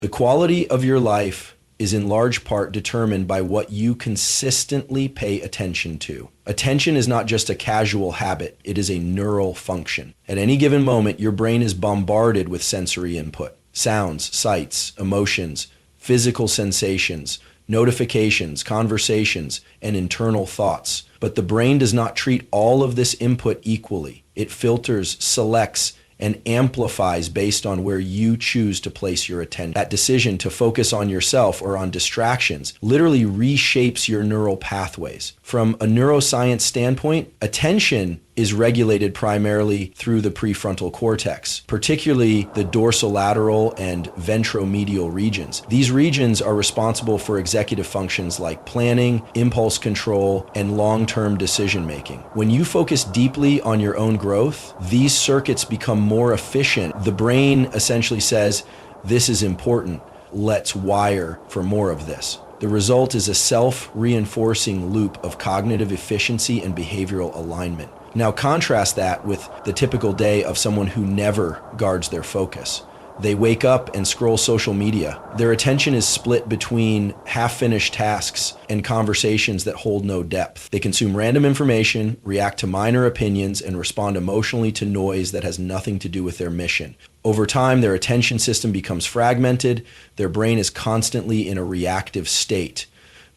The quality of your life is in large part determined by what you consistently pay attention to. Attention is not just a casual habit, it is a neural function. At any given moment, your brain is bombarded with sensory input. Sounds, sights, emotions, physical sensations, notifications, conversations, and internal thoughts. But the brain does not treat all of this input equally. It filters, selects, and amplifies based on where you choose to place your attention. That decision to focus on yourself or on distractions literally reshapes your neural pathways. From a neuroscience standpoint, attention is regulated primarily through the prefrontal cortex, particularly the dorsolateral and ventromedial regions. These regions are responsible for executive functions like planning, impulse control, and long-term decision making. When you focus deeply on your own growth, these circuits become more efficient. The brain essentially says, "This is important. Let's wire for more of this." The result is a self-reinforcing loop of cognitive efficiency and behavioral alignment. Now contrast that with the typical day of someone who never guards their focus. They wake up and scroll social media. Their attention is split between half-finished tasks and conversations that hold no depth. They consume random information, react to minor opinions, and respond emotionally to noise that has nothing to do with their mission. Over time, their attention system becomes fragmented. Their brain is constantly in a reactive state.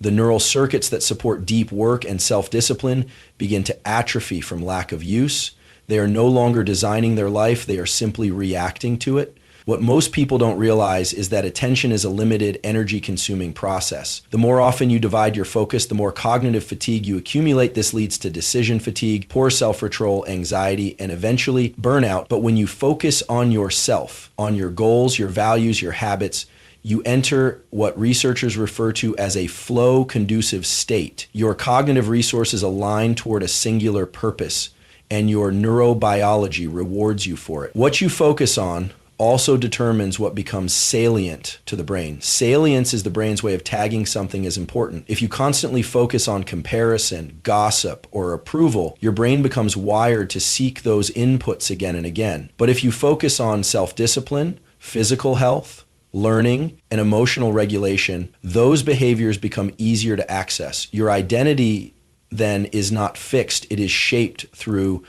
The neural circuits that support deep work and self-discipline begin to atrophy from lack of use. They are no longer designing their life, they are simply reacting to it. What most people don't realize is that attention is a limited, energy-consuming process. The more often you divide your focus, the more cognitive fatigue you accumulate. This leads to decision fatigue, poor self-control, anxiety, and eventually burnout. But when you focus on yourself, on your goals, your values, your habits, you enter what researchers refer to as a flow-conducive state. Your cognitive resources align toward a singular purpose, and your neurobiology rewards you for it. What you focus on also determines what becomes salient to the brain. Salience is the brain's way of tagging something as important. If you constantly focus on comparison, gossip, or approval, your brain becomes wired to seek those inputs again and again. But if you focus on self-discipline, physical health, learning, and emotional regulation, those behaviors become easier to access. Your identity then is not fixed, it is shaped through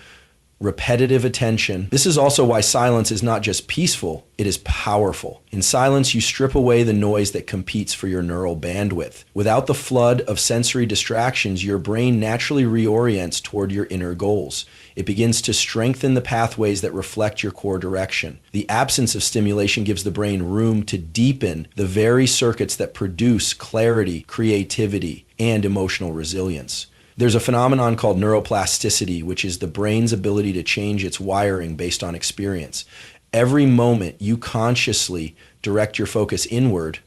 repetitive attention. This is also why silence is not just peaceful, it is powerful. In silence, you strip away the noise that competes for your neural bandwidth. Without the flood of sensory distractions, your brain naturally reorients toward your inner goals. It begins to strengthen the pathways that reflect your core direction. The absence of stimulation gives the brain room to deepen the very circuits that produce clarity, creativity, and emotional resilience. There's a phenomenon called neuroplasticity, which is the brain's ability to change its wiring based on experience. Every moment you consciously direct your focus inward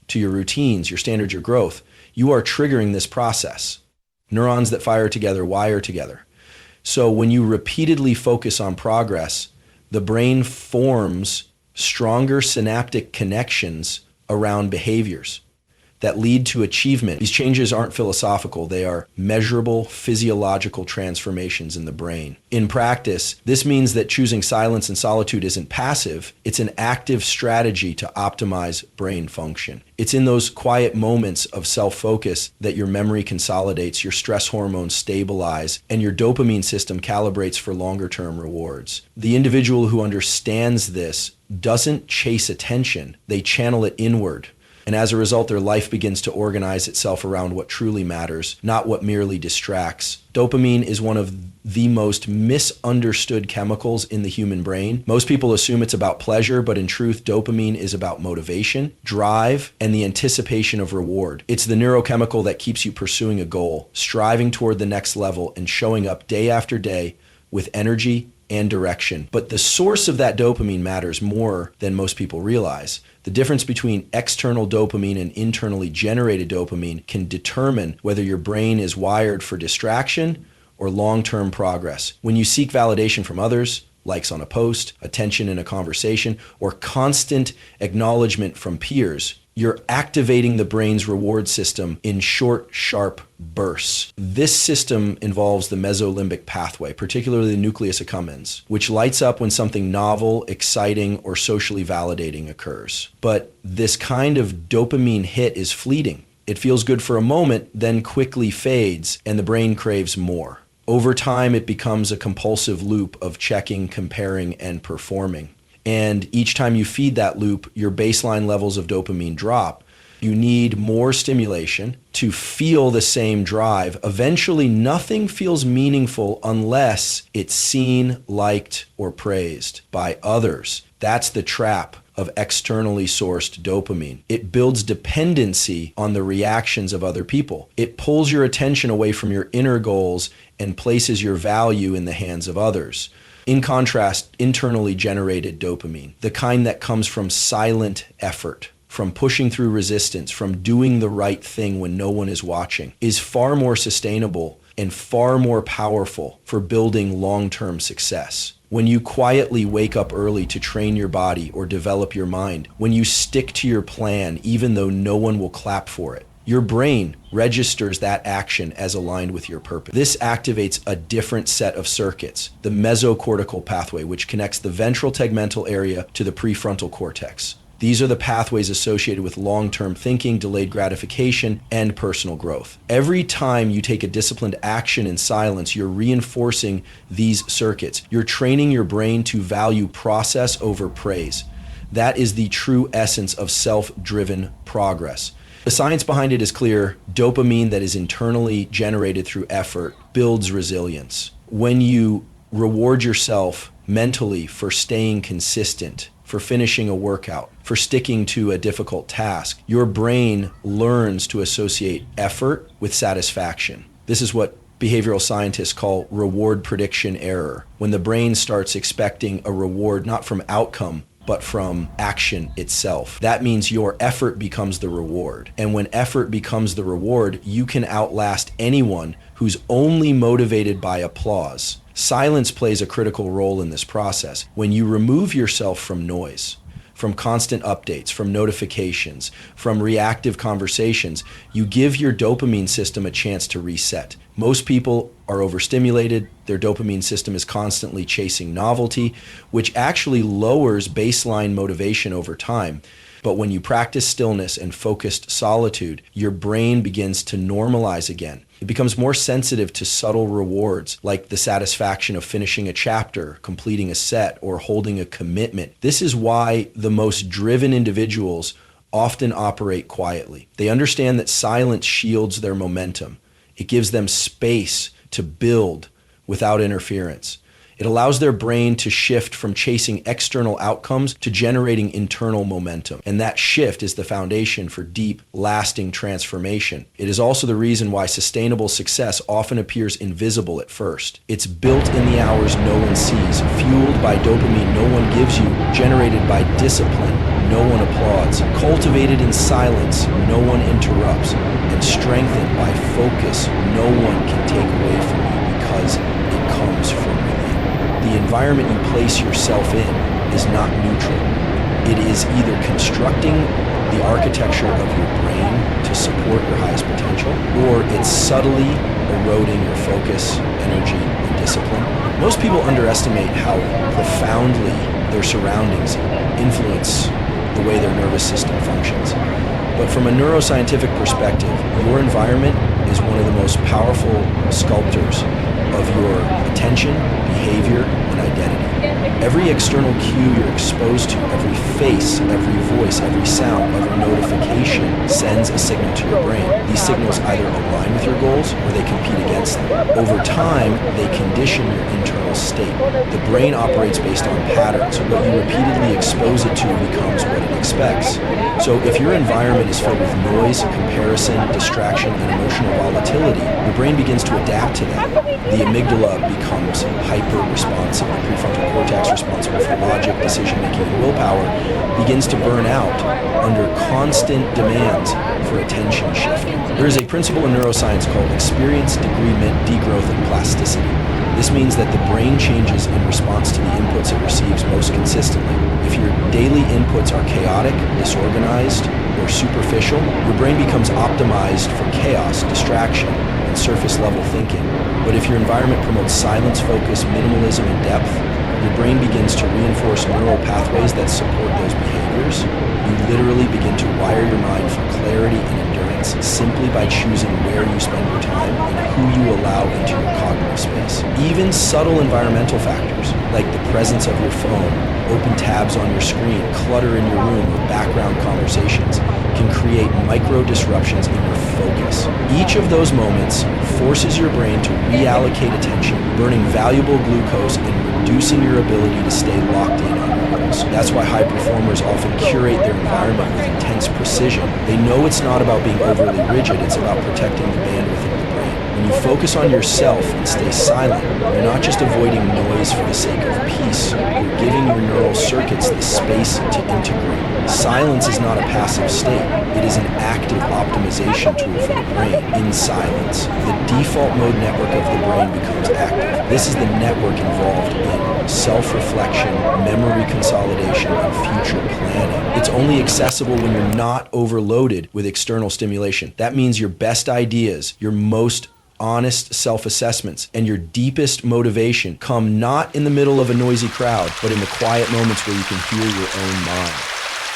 to your routines, your standards, your growth, you are triggering this process. Neurons that fire together wire together. So when you repeatedly focus on progress, the brain forms stronger synaptic connections around behaviors that lead to achievement. These changes aren't philosophical, they are measurable physiological transformations in the brain. In practice, this means that choosing silence and solitude isn't passive, it's an active strategy to optimize brain function. It's in those quiet moments of self-focus that your memory consolidates, your stress hormones stabilize, and your dopamine system calibrates for longer-term rewards. The individual who understands this doesn't chase attention, they channel it inward. And as a result, their life begins to organize itself around what truly matters, not what merely distracts. Dopamine is one of the most misunderstood chemicals in the human brain. Most people assume it's about pleasure, but in truth, dopamine is about motivation, drive, and the anticipation of reward. It's the neurochemical that keeps you pursuing a goal, striving toward the next level, and showing up day after day with energy and direction. But the source of that dopamine matters more than most people realize. The difference between external dopamine and internally generated dopamine can determine whether your brain is wired for distraction or long-term progress. When you seek validation from others, likes on a post, attention in a conversation, or constant acknowledgement from peers, You're activating the brain's reward system in short, sharp bursts. This system involves the mesolimbic pathway, particularly the nucleus accumbens, which lights up when something novel, exciting, or socially validating occurs. But this kind of dopamine hit is fleeting. It feels good for a moment, then quickly fades, and the brain craves more. Over time, it becomes a compulsive loop of checking, comparing, and performing. And each time you feed that loop, your baseline levels of dopamine drop. You need more stimulation to feel the same drive. Eventually, nothing feels meaningful unless it's seen, liked, or praised by others. That's the trap of externally sourced dopamine. It builds dependency on the reactions of other people. It pulls your attention away from your inner goals and places your value in the hands of others. In contrast, internally generated dopamine, the kind that comes from silent effort, from pushing through resistance, from doing the right thing when no one is watching, is far more sustainable and far more powerful for building long-term success. When you quietly wake up early to train your body or develop your mind, when you stick to your plan even though no one will clap for it, your brain registers that action as aligned with your purpose. This activates a different set of circuits, the mesocortical pathway, which connects the ventral tegmental area to the prefrontal cortex. These are the pathways associated with long-term thinking, delayed gratification, and personal growth. Every time you take a disciplined action in silence, you're reinforcing these circuits. You're training your brain to value process over praise. That is the true essence of self-driven progress. The science behind it is clear. Dopamine that is internally generated through effort builds resilience. When you reward yourself mentally for staying consistent, for finishing a workout, for sticking to a difficult task, your brain learns to associate effort with satisfaction. This is what behavioral scientists call reward prediction error, when the brain starts expecting a reward not from outcome, but from action itself. That means your effort becomes the reward. And when effort becomes the reward, you can outlast anyone who's only motivated by applause. Silence plays a critical role in this process. When you remove yourself from noise, from constant updates, from notifications, from reactive conversations, you give your dopamine system a chance to reset. Most people are overstimulated. Their dopamine system is constantly chasing novelty, which actually lowers baseline motivation over time. But when you practice stillness and focused solitude, your brain begins to normalize again. It becomes more sensitive to subtle rewards, like the satisfaction of finishing a chapter, completing a set, or holding a commitment. This is why the most driven individuals often operate quietly. They understand that silence shields their momentum. It gives them space to build without interference. It allows their brain to shift from chasing external outcomes to generating internal momentum. And that shift is the foundation for deep, lasting transformation. It is also the reason why sustainable success often appears invisible at first. It's built in the hours no one sees, fueled by dopamine no one gives you, generated by discipline no one applauds, cultivated in silence no one interrupts, and strengthened by focus no one can take away from you because it comes from within. The environment you place yourself in is not neutral. It is either constructing the architecture of your brain to support your highest potential, or it's subtly eroding your focus, energy, and discipline. Most people underestimate how profoundly their surroundings influence the way their nervous system functions. But from a neuroscientific perspective, your environment is one of the most powerful sculptors of your attention, behavior, and identity. Every external cue you're exposed to, every face, every voice, every sound, every notification sends a signal to your brain. These signals either align with your goals or they compete against them. Over time, they condition your internal state. The brain operates based on patterns. What you repeatedly expose it to becomes what it expects. So if your environment is filled with noise, comparison, distraction, and emotional volatility, your brain begins to adapt to that. The amygdala becomes hyper-responsive. The prefrontal cortex, responsible for logic, decision-making, and willpower, begins to burn out under constant demands for attention shifting. There is a principle in neuroscience called experience, decrement, degrowth, and plasticity. This means that the brain changes in response to the inputs it receives most consistently. If your daily inputs are chaotic, disorganized, or superficial, your brain becomes optimized for chaos, distraction, and surface-level thinking. But if your environment promotes silence, focus, minimalism, and depth, your brain begins to reinforce neural pathways that support those behaviors. You literally begin to wire your mind for clarity and endurance simply by choosing where you spend your time and who you allow into your cognitive space. Even subtle environmental factors, like the presence of your phone, open tabs on your screen, clutter in your room, or background conversations, can create micro disruptions in your focus. Each of those moments forces your brain to reallocate attention, burning valuable glucose and reducing your ability to stay locked in on your goals. That's why high performers often curate their environment with intense precision. They know it's not about being overly rigid, it's about protecting the bandwidth of the brain. When you focus on yourself and stay silent, you're not just avoiding noise for the sake of peace, you're giving your neural circuits the space to integrate. Silence is not a passive state, it is an active optimization tool for the brain. In silence, the default mode network of the brain becomes active. This is the network involved in self-reflection, memory consolidation, and future planning. It's only accessible when you're not overloaded with external stimulation. That means your best ideas, your most honest self-assessments, and your deepest motivation come not in the middle of a noisy crowd, but in the quiet moments where you can hear your own mind.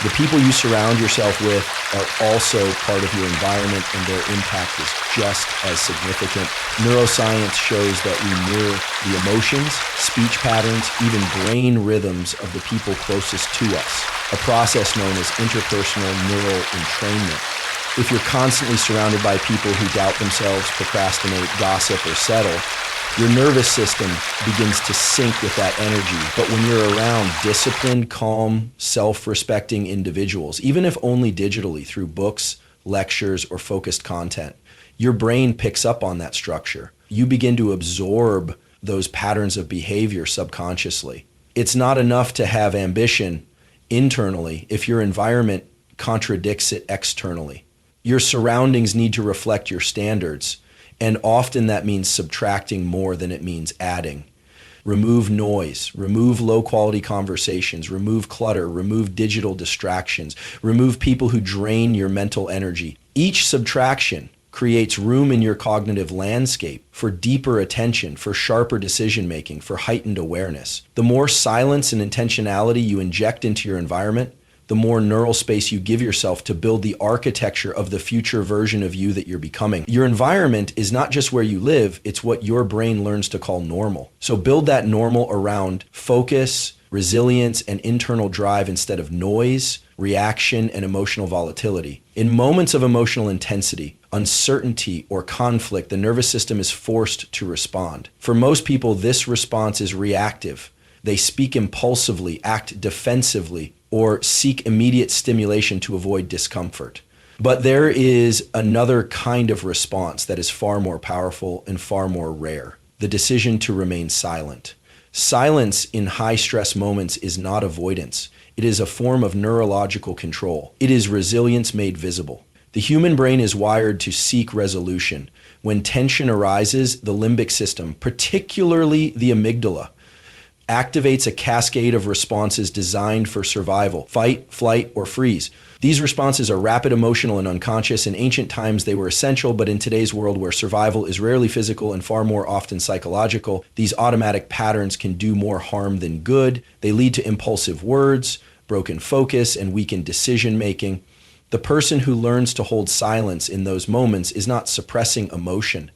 The people you surround yourself with are also part of your environment, and their impact is just as significant. Neuroscience shows that we mirror the emotions, speech patterns, even brain rhythms of the people closest to us, a process known as interpersonal neural entrainment. If you're constantly surrounded by people who doubt themselves, procrastinate, gossip, or settle, your nervous system begins to sync with that energy. But when you're around disciplined, calm, self-respecting individuals, even if only digitally through books, lectures, or focused content, your brain picks up on that structure. You begin to absorb those patterns of behavior subconsciously. It's not enough to have ambition internally if your environment contradicts it externally. Your surroundings need to reflect your standards, and often that means subtracting more than it means adding. Remove noise, remove low-quality conversations, remove clutter, remove digital distractions, remove people who drain your mental energy. Each subtraction creates room in your cognitive landscape for deeper attention, for sharper decision-making, for heightened awareness. The more silence and intentionality you inject into your environment, the more neural space you give yourself to build the architecture of the future version of you that you're becoming. Your environment is not just where you live, it's what your brain learns to call normal. So build that normal around focus, resilience, and internal drive instead of noise, reaction, and emotional volatility. In moments of emotional intensity, uncertainty, or conflict, the nervous system is forced to respond. For most people, this response is reactive. They speak impulsively, act defensively, or seek immediate stimulation to avoid discomfort. But there is another kind of response that is far more powerful and far more rare: the decision to remain silent. Silence in high-stress moments is not avoidance. It is a form of neurological control. It is resilience made visible. The human brain is wired to seek resolution. When tension arises, the limbic system, particularly the amygdala, activates a cascade of responses designed for survival: fight, flight, or freeze. These responses are rapid, emotional, and unconscious. In ancient times, they were essential, but in today's world where survival is rarely physical and far more often psychological, these automatic patterns can do more harm than good. They lead to impulsive words, broken focus, and weakened decision-making. The person who learns to hold silence in those moments is not suppressing emotion.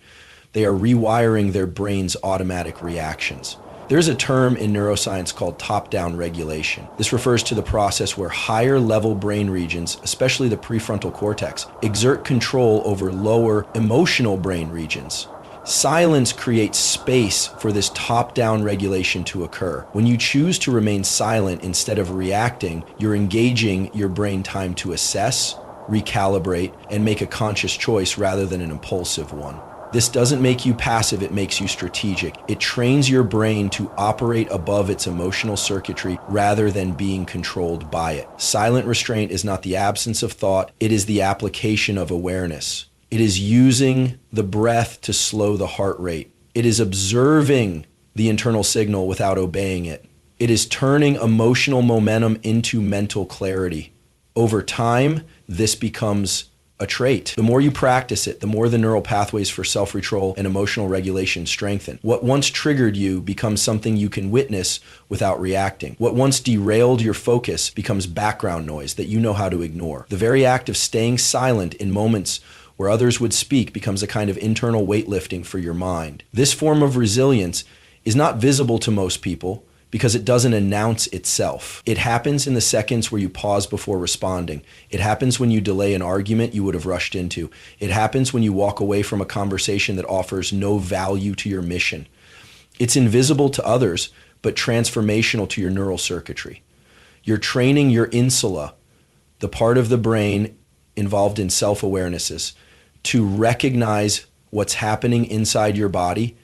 They are rewiring their brain's automatic reactions. There's a term in neuroscience called top-down regulation. This refers to the process where higher-level brain regions, especially the prefrontal cortex, exert control over lower emotional brain regions. Silence creates space for this top-down regulation to occur. When you choose to remain silent instead of reacting, you're engaging your brain time to assess, recalibrate, and make a conscious choice rather than an impulsive one. This doesn't make you passive, it makes you strategic. It trains your brain to operate above its emotional circuitry rather than being controlled by it. Silent restraint is not the absence of thought, it is the application of awareness. It is using the breath to slow the heart rate. It is observing the internal signal without obeying it. It is turning emotional momentum into mental clarity. Over time, this becomes a trait. The more you practice it, the more the neural pathways for self-control and emotional regulation strengthen. What once triggered you becomes something you can witness without reacting. What once derailed your focus becomes background noise that you know how to ignore. The very act of staying silent in moments where others would speak becomes a kind of internal weightlifting for your mind. This form of resilience is not visible to most people because it doesn't announce itself. It happens in the seconds where you pause before responding. It happens when you delay an argument you would have rushed into. It happens when you walk away from a conversation that offers no value to your mission. It's invisible to others, but transformational to your neural circuitry. You're training your insula, the part of the brain involved in self-awarenesses, to recognize what's happening inside your body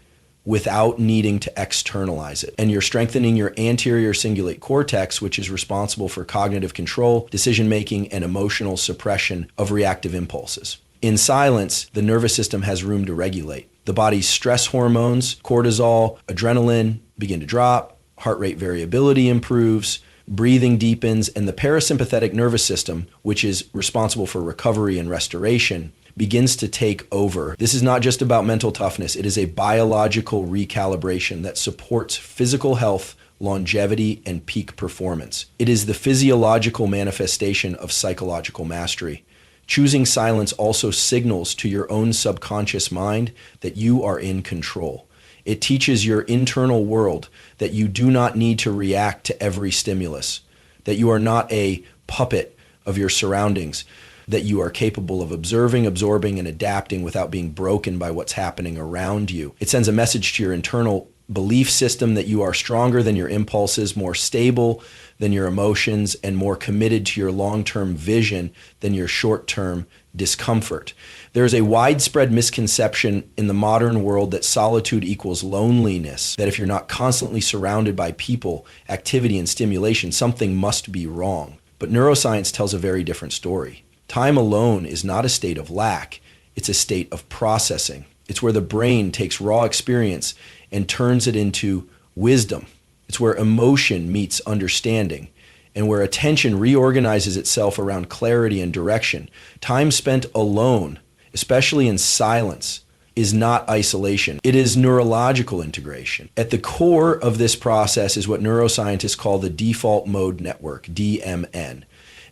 without needing to externalize it. And you're strengthening your anterior cingulate cortex, which is responsible for cognitive control, decision-making, and emotional suppression of reactive impulses. In silence, the nervous system has room to regulate. The body's stress hormones, cortisol, adrenaline begin to drop, heart rate variability improves, breathing deepens, and the parasympathetic nervous system, which is responsible for recovery and restoration, begins to take over. This is not just about mental toughness. It is a biological recalibration that supports physical health, longevity, and peak performance. It is the physiological manifestation of psychological mastery. Choosing silence also signals to your own subconscious mind that you are in control. It teaches your internal world that you do not need to react to every stimulus, that you are not a puppet of your surroundings, that you are capable of observing, absorbing, and adapting without being broken by what's happening around you. It sends a message to your internal belief system that you are stronger than your impulses, more stable than your emotions, and more committed to your long-term vision than your short-term discomfort. There is a widespread misconception in the modern world that solitude equals loneliness, that if you're not constantly surrounded by people, activity, and stimulation, something must be wrong. But neuroscience tells a very different story. Time alone is not a state of lack, it's a state of processing. It's where the brain takes raw experience and turns it into wisdom. It's where emotion meets understanding and where attention reorganizes itself around clarity and direction. Time spent alone, especially in silence, is not isolation. It is neurological integration. At the core of this process is what neuroscientists call the default mode network, DMN.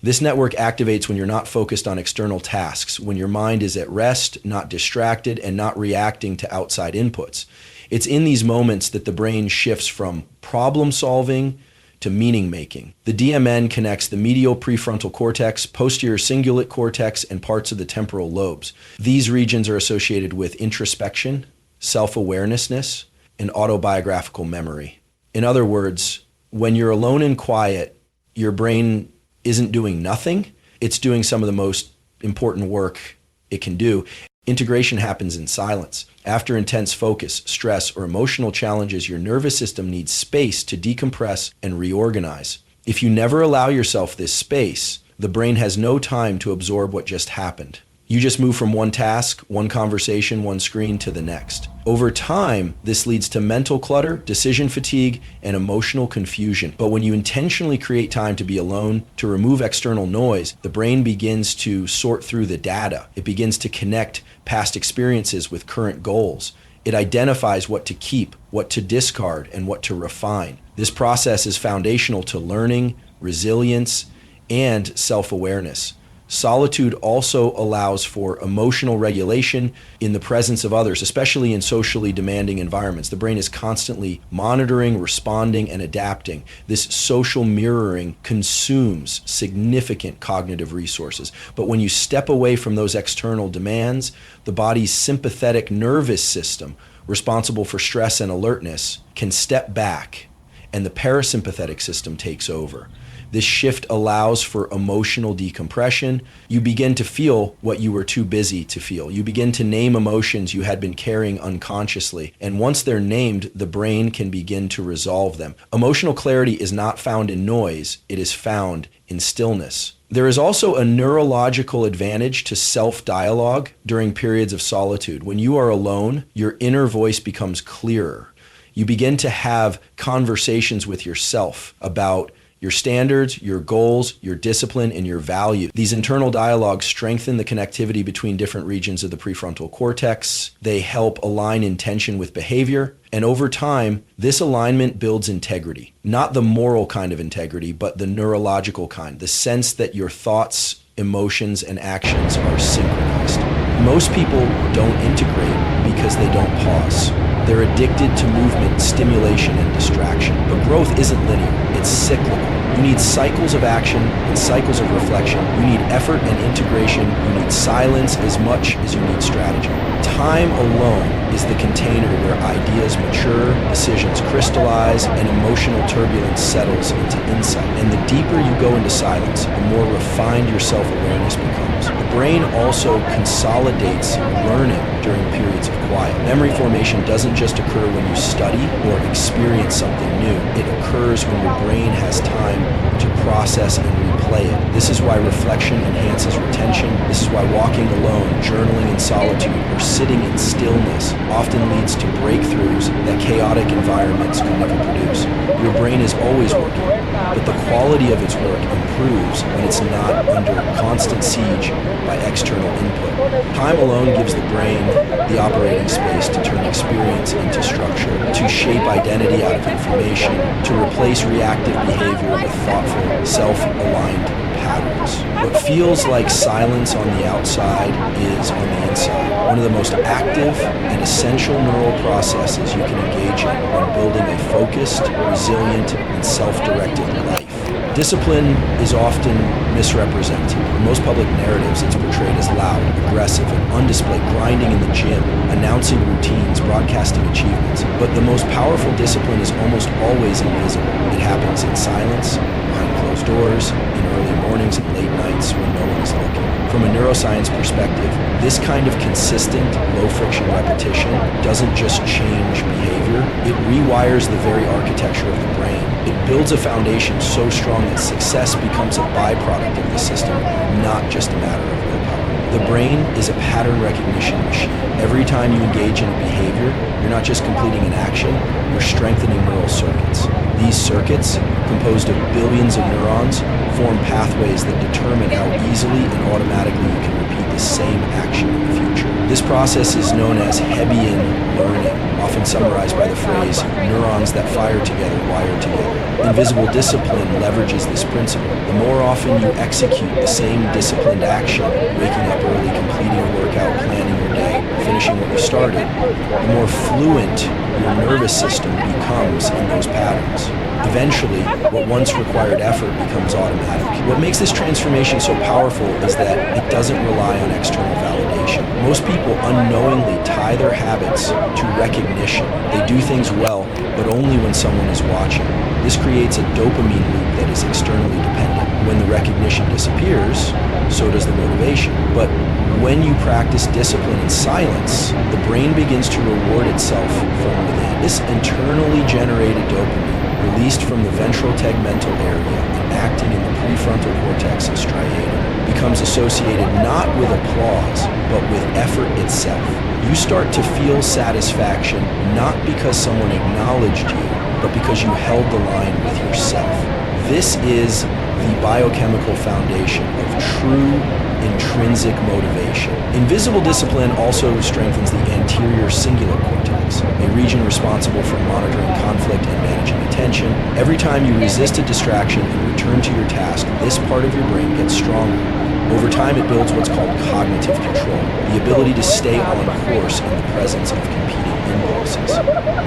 This network activates when you're not focused on external tasks, when your mind is at rest, not distracted, and not reacting to outside inputs. It's in these moments that the brain shifts from problem solving to meaning making. The DMN connects the medial prefrontal cortex, posterior cingulate cortex, and parts of the temporal lobes. These regions are associated with introspection, self-awarenessness, and autobiographical memory. In other words, when you're alone and quiet, your brain isn't doing nothing, it's doing some of the most important work it can do. Integration happens in silence. After intense focus, stress, or emotional challenges, your nervous system needs space to decompress and reorganize. If you never allow yourself this space, the brain has no time to absorb what just happened. You just move from one task, one conversation, one screen to the next. Over time, this leads to mental clutter, decision fatigue, and emotional confusion. But when you intentionally create time to be alone, to remove external noise, the brain begins to sort through the data. It begins to connect past experiences with current goals. It identifies what to keep, what to discard, and what to refine. This process is foundational to learning, resilience, and self-awareness. Solitude also allows for emotional regulation in the presence of others, especially in socially demanding environments. The brain is constantly monitoring, responding, and adapting. This social mirroring consumes significant cognitive resources. But when you step away from those external demands, the body's sympathetic nervous system, responsible for stress and alertness, can step back, and the parasympathetic system takes over. This shift allows for emotional decompression. You begin to feel what you were too busy to feel. You begin to name emotions you had been carrying unconsciously. And once they're named, the brain can begin to resolve them. Emotional clarity is not found in noise. It is found in stillness. There is also a neurological advantage to self-dialogue during periods of solitude. When you are alone, your inner voice becomes clearer. You begin to have conversations with yourself about your standards, your goals, your discipline, and your value. These internal dialogues strengthen the connectivity between different regions of the prefrontal cortex. They help align intention with behavior. And over time, this alignment builds integrity. Not the moral kind of integrity, but the neurological kind. The sense that your thoughts, emotions, and actions are synchronized. Most people don't integrate because they don't pause. They're addicted to movement, stimulation, and distraction. But growth isn't linear, it's cyclical. You need cycles of action and cycles of reflection. You need effort and integration. You need silence as much as you need strategy. Time alone is the container where ideas mature, decisions crystallize, and emotional turbulence settles into insight. And the deeper you go into silence, the more refined your self-awareness becomes. The brain also consolidates learning during periods of quiet. Memory formation doesn't just occur when you study or experience something new. It occurs when your brain has time to process and replay it. This is why reflection enhances retention. This is why walking alone, journaling in solitude, or sitting in stillness often leads to breakthroughs that chaotic environments can never produce. Your brain is always working, but the quality of its work improves when it's not under constant siege by external input. Time alone gives the brain the operating space to turn experience into structure, to shape identity out of information, to replace reactive behavior with thoughtful, self-aligned patterns. What feels like silence on the outside is on the inside. One of the most active and essential neural processes you can engage in when building a focused, resilient, and self-directed life. Discipline is often misrepresented. In most public narratives, it's portrayed as loud, aggressive, and on display, grinding in the gym, announcing routines, broadcasting achievements. But the most powerful discipline is almost always invisible. It happens in silence, behind closed doors, in early mornings and late nights when no one is looking. From a neuroscience perspective, this kind of consistent, low-friction repetition doesn't just change behavior, it rewires the very architecture of the brain. It builds a foundation so strong that success becomes a byproduct of the system, not just a matter of willpower. The brain is a pattern recognition machine. Every time you engage in a behavior, you're not just completing an action, you're strengthening neural circuits. These circuits, composed of billions of neurons, form pathways that determine how easily and automatically you can repeat the same action in the future. This process is known as Hebbian learning, often summarized by the phrase, neurons that fire together wire together. Invisible discipline leverages this principle. The more often you execute the same disciplined action, waking up early, completing a workout, planning your day, finishing what you started, the more fluent your nervous system becomes in those patterns. Eventually, what once required effort becomes automatic. What makes this transformation so powerful is that it doesn't rely on external validation. Most people unknowingly tie their habits to recognition. They do things well, but only when someone is watching. This creates a dopamine loop that is externally dependent. When the recognition disappears, so does the motivation. But when you practice discipline in silence, the brain begins to reward itself from within. This internally generated dopamine, released from the ventral tegmental area and acting in the prefrontal cortex and striatum, becomes associated not with applause, but with effort itself. You start to feel satisfaction not because someone acknowledged you, but because you held the line with yourself. This is the biochemical foundation of true intrinsic motivation. Invisible discipline also strengthens the anterior cingulate cortex, a region responsible for monitoring conflict and managing attention. Every time you resist a distraction and return to your task, this part of your brain gets stronger. Over time, it builds what's called cognitive control, the ability to stay on course in the presence of competing impulses.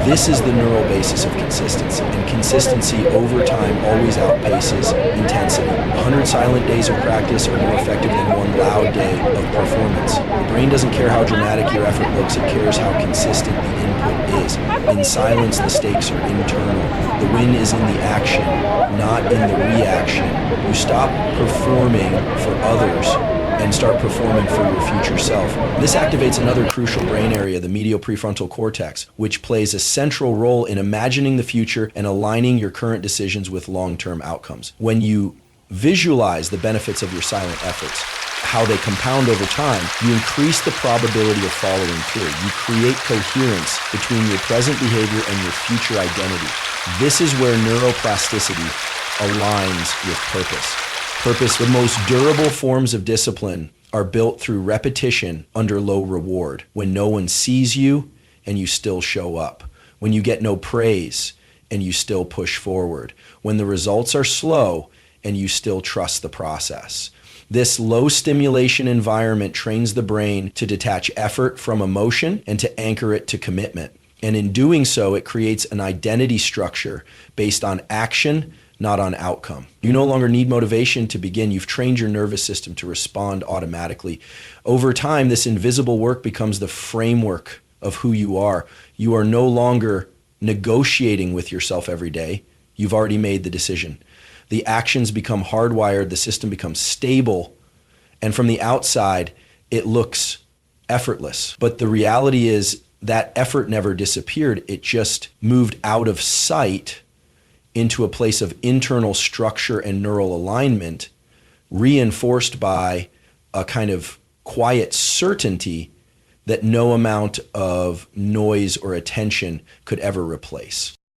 This is the neural basis of consistency, and consistency over time always outpaces intensity. 100 silent days of practice are more effective than one loud day of performance. The brain doesn't care how dramatic your effort looks, it cares how consistent the input is. In silence, the stakes are internal. The win is in the action, not in the reaction. You stop performing for others and start performing for your future self. This activates another crucial brain area, the medial prefrontal cortex, which plays a central role in imagining the future and aligning your current decisions with long-term outcomes. When you visualize the benefits of your silent efforts, how they compound over time, you increase the probability of following through. You create coherence between your present behavior and your future identity. This is where neuroplasticity aligns with purpose. The most durable forms of discipline are built through repetition under low reward, when no one sees you and you still show up, when you get no praise and you still push forward, when the results are slow and you still trust the process. This low stimulation environment trains the brain to detach effort from emotion and to anchor it to commitment. And in doing so, it creates an identity structure based on action, not on outcome. You no longer need motivation to begin. You've trained your nervous system to respond automatically. Over time, this invisible work becomes the framework of who you are. You are no longer negotiating with yourself every day. You've already made the decision. The actions become hardwired, the system becomes stable, and from the outside, it looks effortless. But the reality is that effort never disappeared. It just moved out of sight into a place of internal structure and neural alignment, reinforced by a kind of quiet certainty that no amount of noise or attention could ever replace.